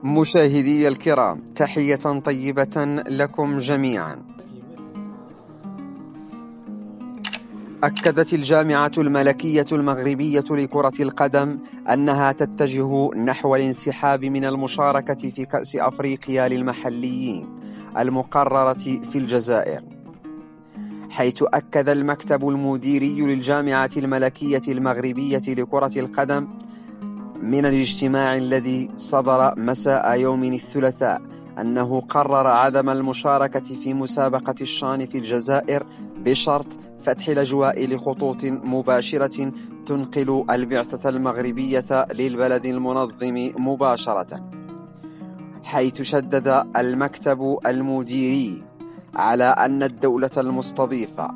مشاهدي الكرام، تحية طيبة لكم جميعا. أكدت الجامعة الملكية المغربية لكرة القدم أنها تتجه نحو الانسحاب من المشاركة في كأس أفريقيا للمحليين المقررة في الجزائر، حيث أكد المكتب المديري للجامعة الملكية المغربية لكرة القدم من الاجتماع الذي صدر مساء يوم الثلاثاء أنه قرر عدم المشاركة في مسابقة الشان في الجزائر بشرط فتح الأجواء لخطوط مباشرة تنقل البعثة المغربية للبلد المنظم مباشرة، حيث شدد المكتب المديري على أن الدولة المستضيفة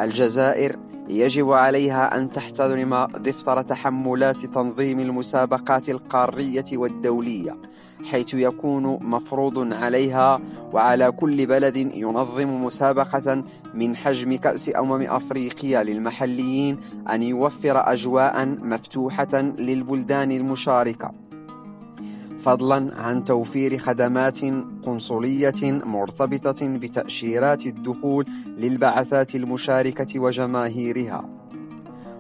الجزائر يجب عليها أن تحترم دفتر تحملات تنظيم المسابقات القارية والدولية، حيث يكون مفروض عليها وعلى كل بلد ينظم مسابقة من حجم كأس أفريقيا للمحليين أن يوفر أجواء مفتوحة للبلدان المشاركة، فضلا عن توفير خدمات قنصلية مرتبطة بتأشيرات الدخول للبعثات المشاركة وجماهيرها.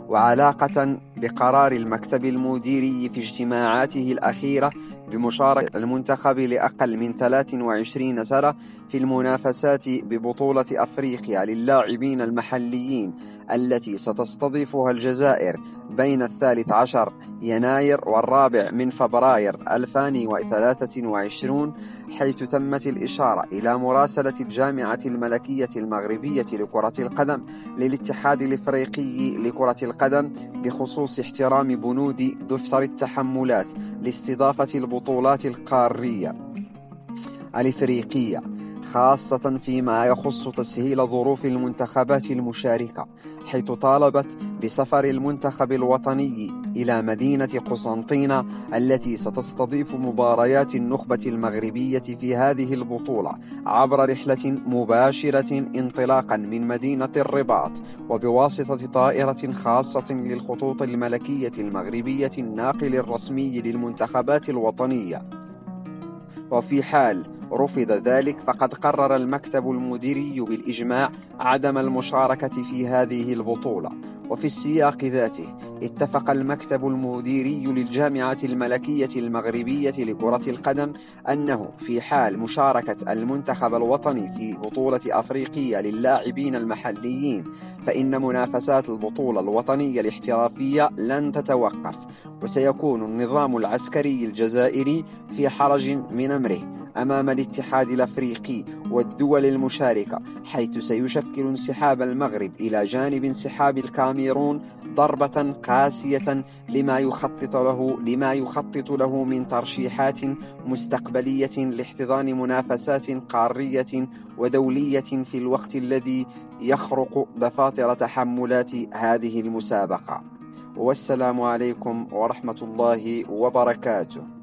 وعلاقة بقرار المكتب المديري في اجتماعاته الأخيرة بمشاركة المنتخب لأقل من 23 سنة في المنافسات ببطولة أفريقيا للاعبين المحليين التي ستستضيفها الجزائر بين 13 يناير و4 فبراير 2023، حيث تمت الإشارة إلى مراسلة الجامعة الملكية المغربية لكرة القدم للاتحاد الإفريقي لكرة القدم بخصوص احترام بنود دفتر التحملات لاستضافة البطولات القارية الإفريقية، خاصة فيما يخص تسهيل ظروف المنتخبات المشاركة، حيث طالبت بسفر المنتخب الوطني إلى مدينة قسنطينة التي ستستضيف مباريات النخبة المغربية في هذه البطولة عبر رحلة مباشرة انطلاقا من مدينة الرباط وبواسطة طائرة خاصة للخطوط الملكية المغربية الناقل الرسمي للمنتخبات الوطنية. وفي حال رفض ذلك فقد قرر المكتب المديري بالإجماع عدم المشاركة في هذه البطولة. وفي السياق ذاته اتفق المكتب المديري للجامعة الملكية المغربية لكرة القدم أنه في حال مشاركة المنتخب الوطني في بطولة أفريقيا للاعبين المحليين فإن منافسات البطولة الوطنية الاحترافية لن تتوقف، وسيكون النظام العسكري الجزائري في حرج من أمره أمام الاتحاد الأفريقي والدول المشاركة، حيث سيشكل انسحاب المغرب إلى جانب انسحاب الكاميرون ضربة قاسية لما يخطط له من ترشيحات مستقبلية لاحتضان منافسات قارية ودولية في الوقت الذي يخرق دفاتر تحملات هذه المسابقة. والسلام عليكم ورحمة الله وبركاته.